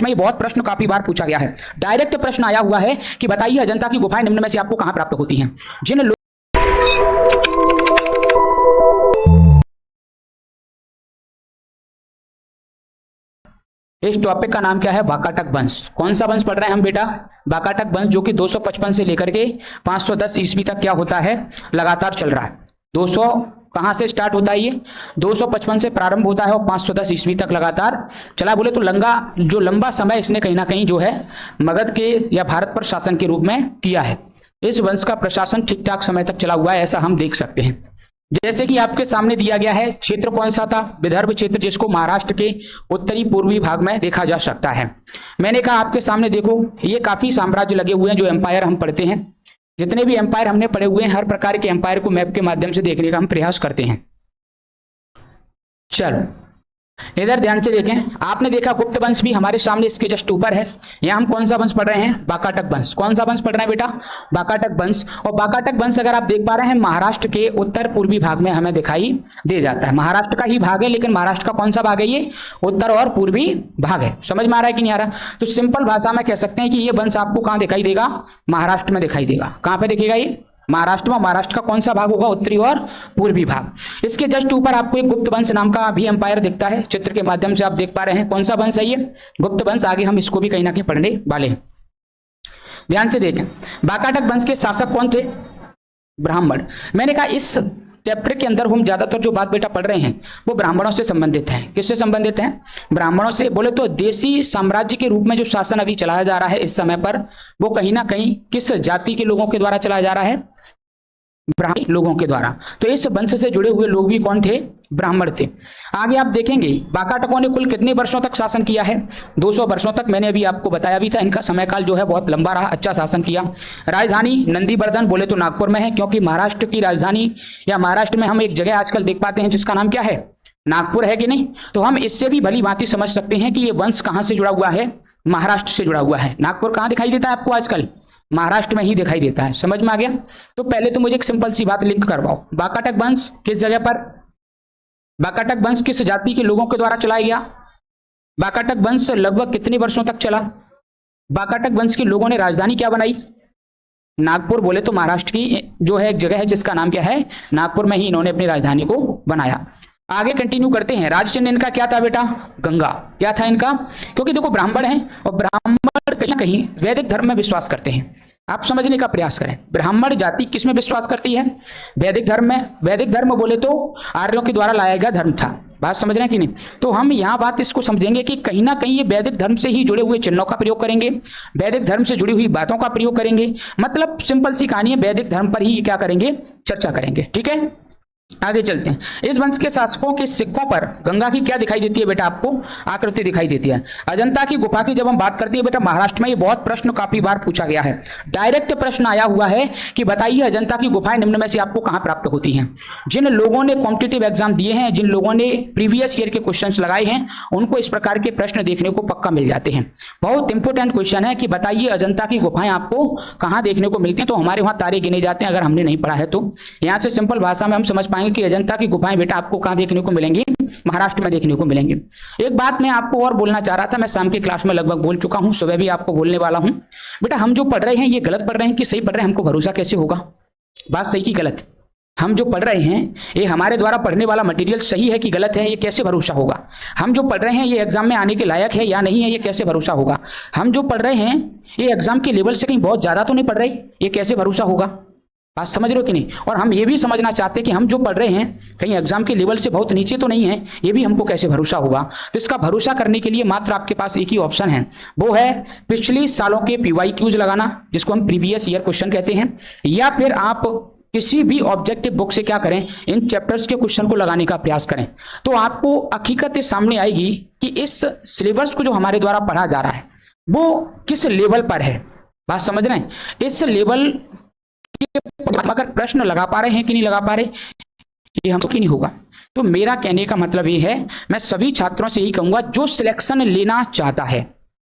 महाराष्ट्र में ये बहुत प्रश्न काफी बार पूछा गया है। डायरेक्ट प्रश्न आया हुआ है कि बताइए अजंता की गुफाएं निम्न में से आपको कहां प्राप्त होती हैं। जिन इस टॉपिक का नाम क्या है? वाकाटक वंश। कौन सा वंश पढ़ रहे हैं हम बेटा? वाकाटक वंश, जो कि 255 से लेकर के 510 ईस्वी तक क्या होता है, लगातार चल रहा है। 200 कहां से स्टार्ट होता है? ये 255 से प्रारंभ होता है और 510 ईस्वी तक लगातार चला। बोले तो लंबा समय इसने कहीं ना कहीं जो है मगध के या भारत पर शासन के रूप में किया है। इस वंश का प्रशासन ठीक ठाक समय तक चला हुआ है, ऐसा हम देख सकते हैं। जैसे कि आपके सामने दिया गया है, क्षेत्र कौन सा था? विदर्भ क्षेत्र, जिसको महाराष्ट्र के उत्तरी पूर्वी भाग में देखा जा सकता है। मैंने कहा आपके सामने देखो, ये काफी साम्राज्य लगे हुए हैं जो एम्पायर हम पढ़ते हैं। जितने भी एम्पायर हमने पढ़े हुए हैं, हर प्रकार के एम्पायर को मैप के माध्यम से देखने का हम प्रयास करते हैं। चलो इधर ध्यान से देखें। आपने देखा गुप्त वंश भी हमारे सामने इसके जस्ट ऊपर है। यहाँ हम कौन सा वंश पढ़ रहे हैं? वाकाटक वंश। कौन सा वंश पढ़ रहे हैं बेटा? वाकाटक वंश। और वाकाटक वंश अगर आप देख पा रहे हैं, महाराष्ट्र के उत्तर पूर्वी भाग में हमें दिखाई दे जाता है। महाराष्ट्र का ही भाग है, लेकिन महाराष्ट्र का कौन सा भाग है? ये उत्तर और पूर्वी भाग है। समझ में आ रहा है कि नहीं आ रहा? तो सिंपल भाषा में कह सकते हैं कि ये वंश आपको कहां दिखाई देगा? महाराष्ट्र में दिखाई देगा। कहां पे दिखेगा ये? महाराष्ट्र में। महाराष्ट्र का कौन सा भाग होगा? उत्तरी और पूर्वी भाग। इसके जस्ट ऊपर आपको एक गुप्त वंश नाम का भी एम्पायर दिखता है, चित्र के माध्यम से आप देख पा रहे हैं। कौन सा वंश है ये? गुप्त वंश। आगे हम इसको भी कहीं ना कहीं पढ़ने वाले हैं। ध्यान से देखें, वाकाटक वंश के शासक कौन थे? ब्राह्मण। मैंने कहा इस चैप्टर के अंदर हम ज्यादातर जो बात बेटा पढ़ रहे हैं वो ब्राह्मणों से संबंधित है। किससे संबंधित है? ब्राह्मणों से। बोले तो देशी साम्राज्य के रूप में जो शासन अभी चलाया जा रहा है इस समय पर, वो कहीं ना कहीं किस जाति के लोगों के द्वारा चलाया जा रहा है? ब्राह्मण लोगों के द्वारा। तो इस वंश से जुड़े हुए लोग भी कौन थे? ब्राह्मण थे। आगे आप देखेंगे वाकाटकों ने कुल कितने वर्षों तक शासन किया है? 200 वर्षों तक। मैंने अभी आपको बताया भी था, इनका समयकाल जो है बहुत लंबा रहा, अच्छा शासन किया। राजधानी नंदीवर्धन, बोले तो नागपुर में है, क्योंकि महाराष्ट्र की राजधानी या महाराष्ट्र में हम एक जगह आजकल देख पाते हैं जिसका नाम क्या है? नागपुर है कि नहीं? तो हम इससे भी भली भांति समझ सकते हैं कि ये वंश कहां से जुड़ा हुआ है? महाराष्ट्र से जुड़ा हुआ है। नागपुर कहां दिखाई देता है आपको आजकल? महाराष्ट्र में ही दिखाई देता है। समझ में आ गया? तो पहले तो मुझे एक सिंपल सी बात लिंक करवाओ। वाकाटक वंश किस जगह पर? वाकाटक वंश किस जाति के लोगों के द्वारा चलाया गया? वाकाटक वंश लगभग कितने वर्षों तक चला? वाकाटक वंश के लोगों ने राजधानी क्या बनाई? नागपुर। बोले तो महाराष्ट्र की जो है एक जगह है जिसका नाम क्या है? नागपुर में ही इन्होंने अपनी राजधानी को बनाया। आगे कंटिन्यू करते हैं। राजचिन्ह इनका क्या था बेटा? गंगा। क्या था इनका? क्योंकि देखो ब्राह्मण हैं और ब्राह्मण कहीं ना कहीं वैदिक धर्म में विश्वास करते हैं। आप समझने का प्रयास करें, ब्राह्मण जाति किस में विश्वास करती है? वैदिक धर्म में। वैदिक धर्म बोले तो आर्यों के द्वारा लाया गया धर्म था। बात समझ रहे हैं कि नहीं? तो हम यहाँ बात इसको समझेंगे कि कहीं ना कहीं ये वैदिक धर्म से ही जुड़े हुए चिन्हों का प्रयोग करेंगे, वैदिक धर्म से जुड़ी हुई बातों का प्रयोग करेंगे। मतलब सिंपल सी कहानी है, वैदिक धर्म पर ही क्या करेंगे? चर्चा करेंगे। ठीक है, आगे चलते हैं। इस वंश के शासकों के सिक्कों पर गंगा की क्या दिखाई देती है बेटा? आपको आकृति दिखाई देती है। अजंता की गुफा की जब हम बात करते हैं बेटा, महाराष्ट्र में ये बहुत प्रश्न काफी बार पूछा गया है। डायरेक्ट प्रश्न आया हुआ है कि बताइए अजंता की गुफाएं निम्न में से आपको कहां प्राप्त होती हैं। जिन लोगों ने कॉम्पिटिटिव एग्जाम दिए हैं, जिन लोगों ने प्रीवियस ईयर के क्वेश्चंस लगाए हैं, उनको इस प्रकार के प्रश्न देखने को पक्का मिल जाते हैं। बहुत इंपॉर्टेंट क्वेश्चन है कि बताइए अजंता की गुफाएं आपको कहां देखने को मिलती हैं। तो हमारे वहां तारे गिने जाते हैं अगर हमने नहीं पढ़ा है तो। यहां से सिंपल भाषा में हम समझ पाएंगे कि अजंता की गुफाएं बेटा आपको कहां देखने को मिलेंगी? महाराष्ट्र में देखने को मिलेंगी। एक बात मैं आपको और बोलना चाह रहा था, मैं शाम की क्लास में लगभग बोल चुका हूं, सुबह भी आपको बोलने वाला हूं। बेटा हम जो पढ़ रहे हैं ये गलत पढ़ रहे हैं कि सही पढ़ रहे हैं, हमको भरोसा कैसे होगा? बात सही की गलत? हम जो पढ़ रहे हैं ये हमारे द्वारा पढ़ने वाला मटेरियल सही है कि गलत है, ये कैसे भरोसा होगा? हम जो पढ़ रहे हैं ये एग्जाम में आने के लायक है या नहीं है, ये कैसे भरोसा होगा? हम जो पढ़ रहे हैं ये एग्जाम के लेवल से कहीं बहुत ज्यादा तो नहीं पढ़ रहे, ये कैसे भरोसा होगा? बात समझ रहे हो कि नहीं? और हम ये भी समझना चाहते हैं कि हम जो पढ़ रहे हैं कहीं एग्जाम के लेवल से बहुत नीचे तो नहीं है, ये भी हमको कैसे भरोसा होगा? तो इसका भरोसा करने के लिए मात्र आपके पास एक ही ऑप्शन है, वो है पिछले सालों के PYQs लगाना, जिसको हम प्रीवियस ईयर क्वेश्चन कहते हैं, या फिर आप किसी भी ऑब्जेक्टिव बुक से क्या करें, इन चैप्टर्स के क्वेश्चन को लगाने का प्रयास करें। तो आपको हकीकत सामने आएगी कि इस सिलेबस को जो हमारे द्वारा पढ़ा जा रहा है वो किस लेवल पर है। बात समझ रहे हैं? इस लेवल अगर प्रश्न लगा पा रहे हैं कि नहीं लगा पा रहे, ये हमको नहीं होगा। तो मेरा कहने का मतलब ये है, मैं सभी छात्रों से यही कहूंगा जो सिलेक्शन लेना चाहता है,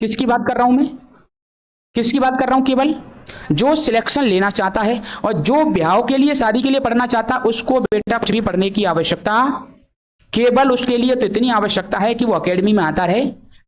किसकी बात कर रहा हूं मैं? किसकी बात कर रहा हूं? केवल जो सिलेक्शन लेना चाहता है और जो ब्याह के लिए, शादी के लिए पढ़ना चाहता, उसको बेटा कुछ भी पढ़ने की आवश्यकता, केवल उसके लिए तो इतनी आवश्यकता है कि वो एकेडमी में आता रहे,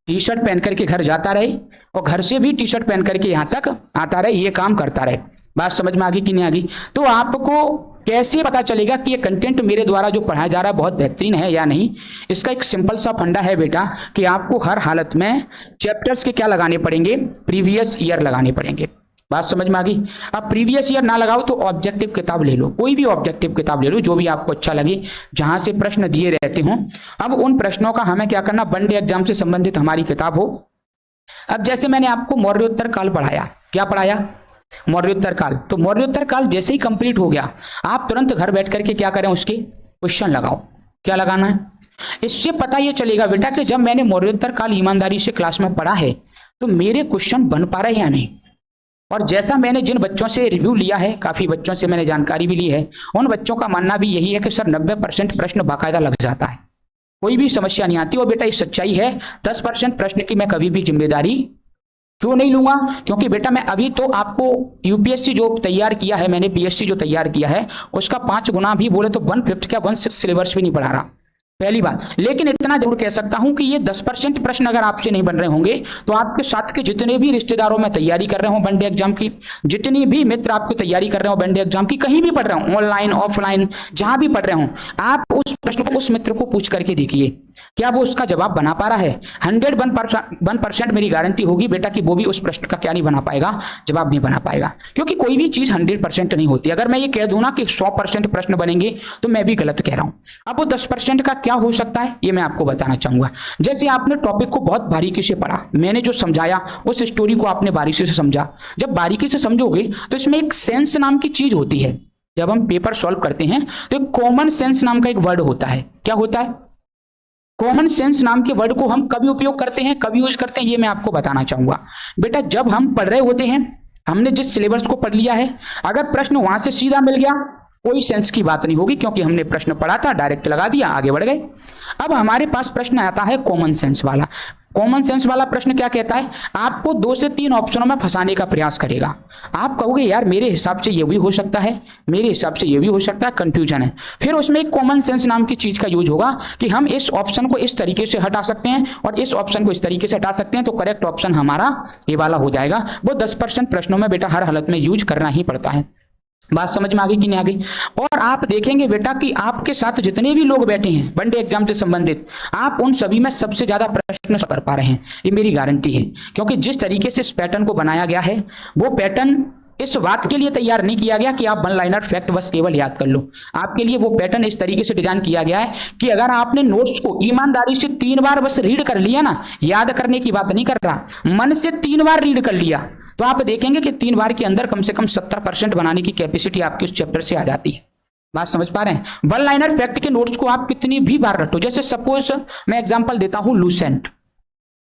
टी शर्ट पहन करके घर जाता रहे और घर से भी टी शर्ट पहन करके यहाँ तक आता रहे, ये काम करता रहे। बात समझ में आ गई कि नहीं आ गई? तो आपको कैसे पता चलेगा कि ये कंटेंट मेरे द्वारा जो पढ़ाया जा रहा है बहुत बेहतरीन है या नहीं? इसका एक सिंपल सा फंडा है बेटा कि आपको हर हालत में चैप्टर्स के क्या लगाने पड़ेंगे, प्रीवियस ईयर लगाने पड़ेंगे। बात समझ में आ गई? अब प्रीवियस ईयर ना लगाओ तो ऑब्जेक्टिव किताब ले लो, कोई भी ऑब्जेक्टिव किताब ले लो जो भी आपको अच्छा लगे, जहां से प्रश्न दिए रहते हों। अब उन प्रश्नों का हमें क्या करना, वनडे एग्जाम से संबंधित हमारी किताब हो। अब जैसे मैंने आपको मौर्योत्तर काल पढ़ाया, क्या पढ़ाया? मौर्योत्तर काल। तो मौर्योत्तर काल जैसे ही कंप्लीट हो गया, आप तुरंत घर बैठ करके क्या करें, उसके क्वेश्चन लगाओ। क्या लगाना है? इससे पता ये चलेगा बेटा कि जब मैंने मौर्योत्तर काल ईमानदारी से क्लास में पढ़ा है तो मेरे क्वेश्चन बन पा रहे हैं या नहीं। और जैसा मैंने जिन बच्चों से रिव्यू लिया है, काफी बच्चों से मैंने जानकारी भी ली है, उन बच्चों का मानना भी यही है कि सर 90% प्रश्न बाकायदा लग जाता है, कोई भी समस्या नहीं आती। और बेटा ये सच्चाई है, 10% प्रश्न की मैं कभी भी जिम्मेदारी क्यों नहीं लूंगा? क्योंकि बेटा मैं अभी तो आपको यूपीएससी जो तैयार किया है मैंने, पीएससी जो तैयार किया है उसका 5 गुना भी बोले तो 1/5 क्या 1/6 सिलेबस भी नहीं पढ़ा रहा, पहली बात। लेकिन इतना जरूर कह सकता हूं कि ये 10% प्रश्न अगर आपसे नहीं बन रहे होंगे तो आपके साथ के जितने भी रिश्तेदारों में तैयारी कर रहे हो वनडे एग्जाम की, जितनी भी मित्र आपकी तैयारी कर रहे हो वनडे एग्जाम की, कहीं भी पढ़ रहे हो, ऑनलाइन ऑफलाइन जहां भी पढ़ रहे हो, आप उस प्रश्न को उस मित्र को पूछ करके देखिए क्या वो उसका जवाब बना पा रहा है। 101% मेरी गारंटी होगी बेटा कि वो भी उस प्रश्न का क्या नहीं बना पाएगा, जवाब नहीं बना पाएगा। क्योंकि कोई भी चीज 100% नहीं होती। अगर मैं ये कह दूं ना कि 100% प्रश्न बनेंगे तो मैं भी गलत कह रहा हूं। अब वो 10% का क्या हो सकता है ये मैं आपको बताना चाहूंगा। जैसे आपने टॉपिक को बहुत बारीकी से पढ़ा, मैंने जो समझाया उस स्टोरी को आपने बारीकी से समझा। जब बारीकी से समझोगे तो इसमें एक सेंस नाम की चीज होती है। जब हम पेपर सॉल्व करते हैं तो एक कॉमन सेंस नाम का एक वर्ड होता है। क्या होता है? कॉमन सेंस नाम के वर्ड को हम कभी उपयोग करते हैं, कभी यूज करते हैं, ये मैं आपको बताना चाहूंगा। बेटा जब हम पढ़ रहे होते हैं, हमने जिस सिलेबस को पढ़ लिया है, अगर प्रश्न वहां से सीधा मिल गया कोई सेंस की बात नहीं होगी, क्योंकि हमने प्रश्न पढ़ा था, डायरेक्ट लगा दिया, आगे बढ़ गए। अब हमारे पास प्रश्न आता है कॉमन सेंस वाला। कॉमन सेंस वाला प्रश्न क्या कहता है? आपको 2 से 3 ऑप्शनों में फंसाने का प्रयास करेगा। आप कहोगे यार मेरे हिसाब से ये भी हो सकता है, मेरे हिसाब से ये भी हो सकता है, कंफ्यूजन है। फिर उसमें एक कॉमन सेंस नाम की चीज का यूज होगा कि हम इस ऑप्शन को इस तरीके से हटा सकते हैं और इस ऑप्शन को इस तरीके से हटा सकते हैं, तो करेक्ट ऑप्शन हमारा ये वाला हो जाएगा। वो 10% प्रश्नों में बेटा हर हालत में यूज करना ही पड़ता है। बात समझ में आ गई कि नहीं आ गई? और आप देखेंगे बेटा कि आपके साथ जितने भी लोग बैठे हैं वनडे एग्जाम से संबंधित, आप उन सभी में सबसे ज्यादा प्रश्न कर पा रहे हैं, ये मेरी गारंटी है। क्योंकि जिस तरीके से इस पैटर्न को बनाया गया है वो पैटर्न इस बात के लिए तैयार नहीं किया गया कि आप 1 लाइनर फैक्ट बस केवल याद कर लो। आपके लिए वो पैटर्न इस तरीके से डिजाइन किया गया है कि अगर आपने नोट्स को ईमानदारी से 3 बार बस रीड कर लिया ना, याद करने की बात नहीं कर रहा, मन से 3 बार रीड कर लिया, तो आप देखेंगे कि 3 बार के अंदर कम से कम 70% बनाने की कैपेसिटी आपकी उस चैप्टर से आ जाती है। बात समझ पा रहे हैं? 1 लाइनर फैक्ट के नोट्स को आप कितनी भी बार रटो। जैसे सपोज मैं एग्जांपल देता हूं लूसेंट।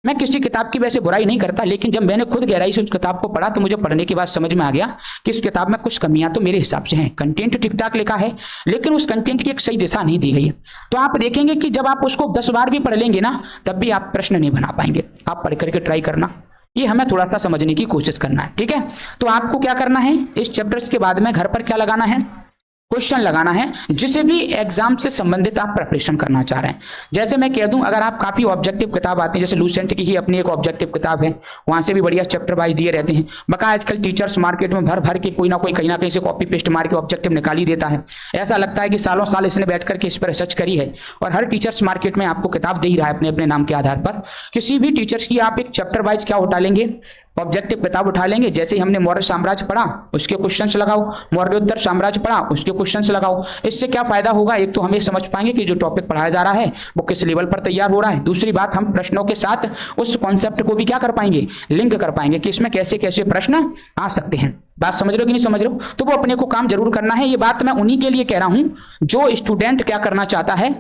मैं किसी किताब की वैसे बुराई नहीं करता, लेकिन जब मैंने खुद गहराई से उस किताब को पढ़ा तो मुझे पढ़ने के बाद समझ में आ गया कि इस किताब में कुछ कमियां तो मेरे हिसाब से हैं। कंटेंट ठीक ठाक लिखा है लेकिन उस कंटेंट की एक सही दिशा नहीं दी गई है। तो आप देखेंगे कि जब आप उसको 10 बार भी पढ़ लेंगे ना, तब भी आप प्रश्न नहीं बना पाएंगे। आप पढ़ करके ट्राई करना, ये हमें थोड़ा सा समझने की कोशिश करना है, ठीक है? तो आपको क्या करना है, इस चैप्टर्स के बाद में घर पर क्या लगाना है, क्वेश्चन लगाना है, जिसे भी एग्जाम से संबंधित आप प्रिपरेशन करना चाह रहे हैं। जैसे मैं कह दूं, अगर आप काफी ऑब्जेक्टिव किताब आती है, जैसे लूसेंट की ही अपनी एक ऑब्जेक्टिव किताब है, वहां से भी बढ़िया चैप्टर वाइज दिए रहते हैं। बका आजकल टीचर्स मार्केट में भर भर के कोई ना कोई कहीं ना कहीं से कॉपी पेस्ट मार के ऑब्जेक्टिव निकाल ही देता है। ऐसा लगता है कि सालों साल इसने बैठ करके इस पर रिसर्च करी है, और हर टीचर्स मार्केट में आपको किताब दे ही रहा है अपने अपने नाम के आधार पर। किसी भी टीचर्स की आप एक चैप्टर वाइज क्या उठा लेंगे, ऑब्जेक्टिव किताब उठा लेंगे। जैसे ही हमने मौर्य साम्राज्य पढ़ा उसके क्वेश्चंस लगाओ, मौर्योत्तर साम्राज्य पढ़ा उसके क्वेश्चंस लगाओ। इससे क्या फायदा होगा, एक तो हम ये समझ पाएंगे कि जो टॉपिक पढ़ाया जा रहा है वो किस लेवल पर तैयार हो रहा है। दूसरी बात, हम प्रश्नों के साथ उस कॉन्सेप्ट को भी क्या कर पाएंगे, लिंक कर पाएंगे कि इसमें कैसे कैसे प्रश्न आ सकते हैं। बात समझ रहे हो कि नहीं समझ रहे हो? तो वो अपने को काम जरूर करना है। ये बात मैं उन्हीं के लिए कह रहा हूं जो स्टूडेंट क्या करना चाहता है,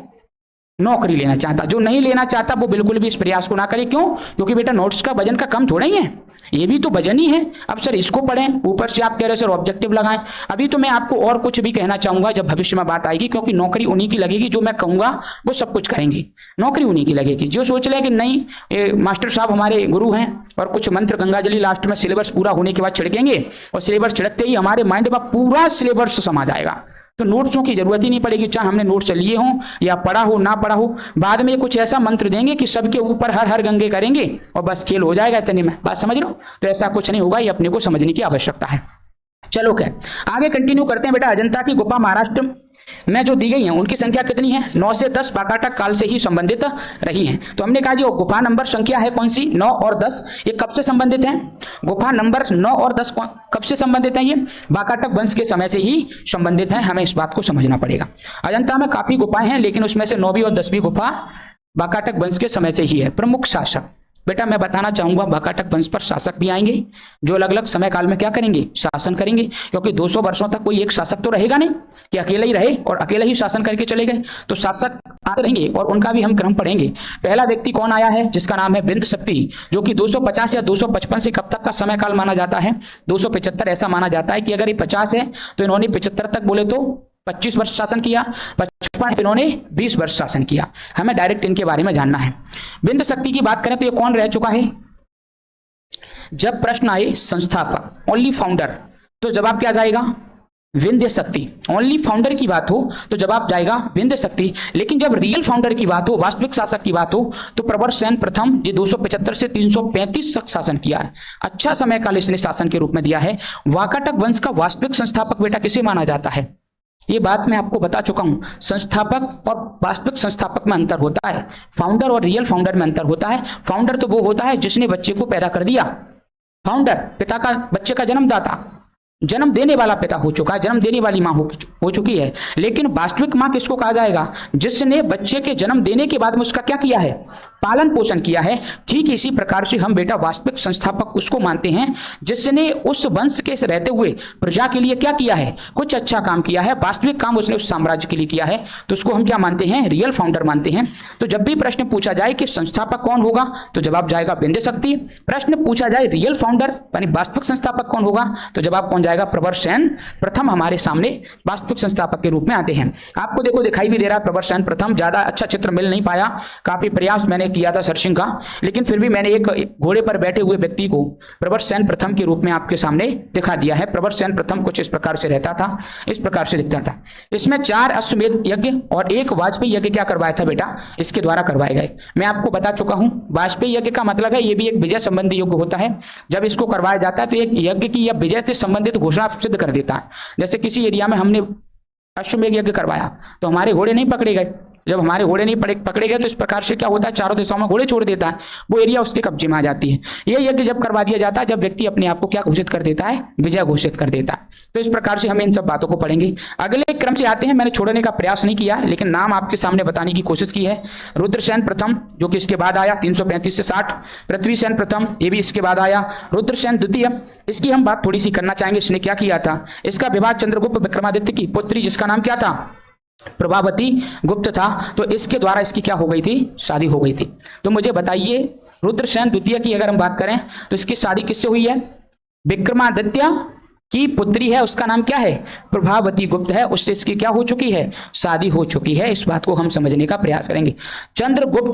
नौकरी लेना चाहता। जो नहीं लेना चाहता वो बिल्कुल भी इस प्रयास को ना करे। क्यों? क्योंकि बेटा नोट्स का वजन का कम थोड़ा ही है, ये भी तो वजन ही है। अब सर इसको पढ़ें, ऊपर से आप कह रहे सर ऑब्जेक्टिव लगाएं। अभी तो मैं आपको और कुछ भी कहना चाहूंगा जब भविष्य में बात आएगी, क्योंकि नौकरी उन्हीं की लगेगी जो मैं कहूंगा वो सब कुछ करेंगे। नौकरी उन्हीं की लगेगी जो सोच ले कि नहीं मास्टर साहब हमारे गुरु हैं और कुछ मंत्र गंगाजली लास्ट में सिलेबस पूरा होने के बाद छिड़केंगे, और सिलेबस छिड़कते ही हमारे माइंड में पूरा सिलेबस समा जाएगा। तो नोट्सों की जरूरत ही नहीं पड़ेगी, चाहे हमने नोट्स लिए हों या पढ़ा हो ना पढ़ा हो। बाद में कुछ ऐसा मंत्र देंगे कि सबके ऊपर हर हर गंगे करेंगे और बस खेल हो जाएगा इतने में, बात समझ लो। तो ऐसा कुछ नहीं होगा, ये अपने को समझने की आवश्यकता है। चलो क्या आगे कंटिन्यू करते हैं बेटा। अजंता की गुफा महाराष्ट्र में जो दी गई हैं उनकी संख्या कितनी है? 9 से 10 वाकाटक काल से ही संबंधित रही हैं। तो हमने कहा जो गुफा नंबर संख्या है कौन सी, 9 और 10, ये कब से संबंधित हैं? गुफा नंबर 9 और 10 कब से संबंधित हैं? ये वाकाटक वंश के समय से ही संबंधित हैं, हमें इस बात को समझना पड़ेगा। अजंता में काफी गुफाएं हैं, लेकिन उसमें से 9वीं और 10वीं गुफा वाकाटक वंश के समय से ही है। प्रमुख शासक बेटा मैं बताना चाहूंगा, वाकाटक वंश पर शासक भी आएंगे जो अलग अलग समय काल में क्या करेंगे, शासन करेंगे, क्योंकि 200 वर्षों तक कोई एक शासक तो रहेगा नहीं कि अकेला ही रहे और अकेला ही शासन करके चले गए। तो शासक आते रहेंगे और उनका भी हम क्रम पढ़ेंगे। पहला व्यक्ति कौन आया है, जिसका नाम है बिंद शक्ति, जो कि 250 या 255 से कब तक का समय काल माना जाता है? 275 ऐसा माना जाता है कि अगर ये 50 है तो इन्होंने 75 तक बोले तो 25 वर्ष शासन किया, 55 इन्होंने 20 वर्ष शासन किया। हमें डायरेक्ट इनके बारे में जानना है। बिंद शक्ति की बात करें तो ये कौन रह चुका है? जब प्रश्न आए संस्थापक, ओनली फाउंडर, तो जवाब क्या जाएगा? विंध्य शक्ति। ओनली फाउंडर की बात हो तो जवाब जाएगा विंध्य शक्ति। लेकिन जब रियल फाउंडर की बात हो, वास्तविक शासक की बात हो, तो प्रवरसेन प्रथम जी 275 से 335 तक शासन किया है। अच्छा समय काल इसने शासन के रूप में दिया है। वाकाटक वंश का वास्तविक संस्थापक बेटा किसे माना जाता है? ये बात मैं आपको बता चुका हूं। संस्थापक और वास्तविक संस्थापक में अंतर होता है, फाउंडर और रियल फाउंडर में अंतर होता है। फाउंडर तो वो होता है जिसने बच्चे को पैदा कर दिया, फाउंडर पिता का, बच्चे का जन्मदाता, जन्म देने वाला पिता हो चुका है, जन्म देने वाली मां हो चुकी है। लेकिन वास्तविक मां किसको कहा जाएगा? जिसने बच्चे के जन्म देने के बाद में उसका क्या किया है, पालन पोषण किया है। ठीक इसी प्रकार से हम बेटा वास्तविक संस्थापक उसको मानते हैं जिसने उस वंश के रहते हुए प्रजा के लिए क्या किया है, कुछ अच्छा काम किया है, वास्तविक काम उसने उस साम्राज्य के लिए किया है, तो उसको हम क्या मानते हैं, रियल फाउंडर मानते हैं। तो जब भी प्रश्न पूछा जाए कि संस्थापक कौन होगा तो जवाब जाएगा विंध्य शक्ति। प्रश्न पूछा जाए रियल फाउंडर यानी वास्तविक संस्थापक कौन होगा तो जवाब कौन जाएगा, प्रवरसेन प्रथम हमारे सामने वास्तविक संस्थापक के रूप में आते हैं। आपको देखो दिखाई भी दे रहा है प्रवरसेन प्रथम, ज्यादा अच्छा चित्र मिल नहीं पाया, काफी प्रयास मैंने किया था सर्चिंग का, लेकिन फिर भी मैंने एक घोड़े पर बैठे हुए व्यक्ति को प्रवरसेन प्रथम के रूप में आपके सामने दिखा दिया है। प्रवरसेन प्रथम कुछ इस प्रकार से रहता था, इस प्रकार से दिखता था। इसमें 4 अश्वमेध यज्ञ और 1 वाजपेयी यज्ञ क्या करवाया था बेटा, इसके द्वारा करवाए गए। मैं आपको बता चुका हूं वाजपेयी यज्ञ का मतलब है ये भी एक विजय संबंधी यज्ञ होता है। जब इसको करवाया जाता है तो एक यज्ञ की या विजय से संबंधित घोषणा सिद्ध कर देता है। जैसे किसी एरिया में हमने अश्वमेध यज्ञ करवाया तो हमारे घोड़े नहीं पकड़े गए, जब हमारे घोड़े नहीं पकड़े गए तो इस प्रकार से क्या होता है, चारों दिशाओं में घोड़े छोड़ देता है, वो एरिया उसके कब्जे में आ जाती है। यह यज्ञ जब करवा दिया जाता है जब व्यक्ति अपने आप को क्या घोषित कर देता है, विजय घोषित कर देता है। तो इस प्रकार से हमें इन सब बातों को पढ़ेंगे। अगले क्रम से आते हैं, मैंने छोड़ने का प्रयास नहीं किया लेकिन नाम आपके सामने बताने की कोशिश की है। रुद्रसेन प्रथम जो कि इसके बाद आया 335 से 60, पृथ्वीसेन प्रथम ये भी इसके बाद आया, रुद्रसेन द्वितीय इसकी हम बात थोड़ी सी करना चाहेंगे, इसने क्या किया था। इसका विवाह चंद्रगुप्त विक्रमादित्य की पुत्री जिसका नाम क्या था, प्रभावती गुप्त था, तो इसके द्वारा इसकी क्या हो गई थी, शादी हो गई थी। तो मुझे बताइए रुद्रसेन द्वितीय की अगर हम बात करें तो इसकी शादी किससे हुई है, विक्रमादित्य की पुत्री है, उसका नाम क्या है, प्रभावती गुप्त है, उससे इसकी क्या हो चुकी है, शादी हो चुकी है। इस बात को हम समझने का प्रयास करेंगे। चंद्रगुप्त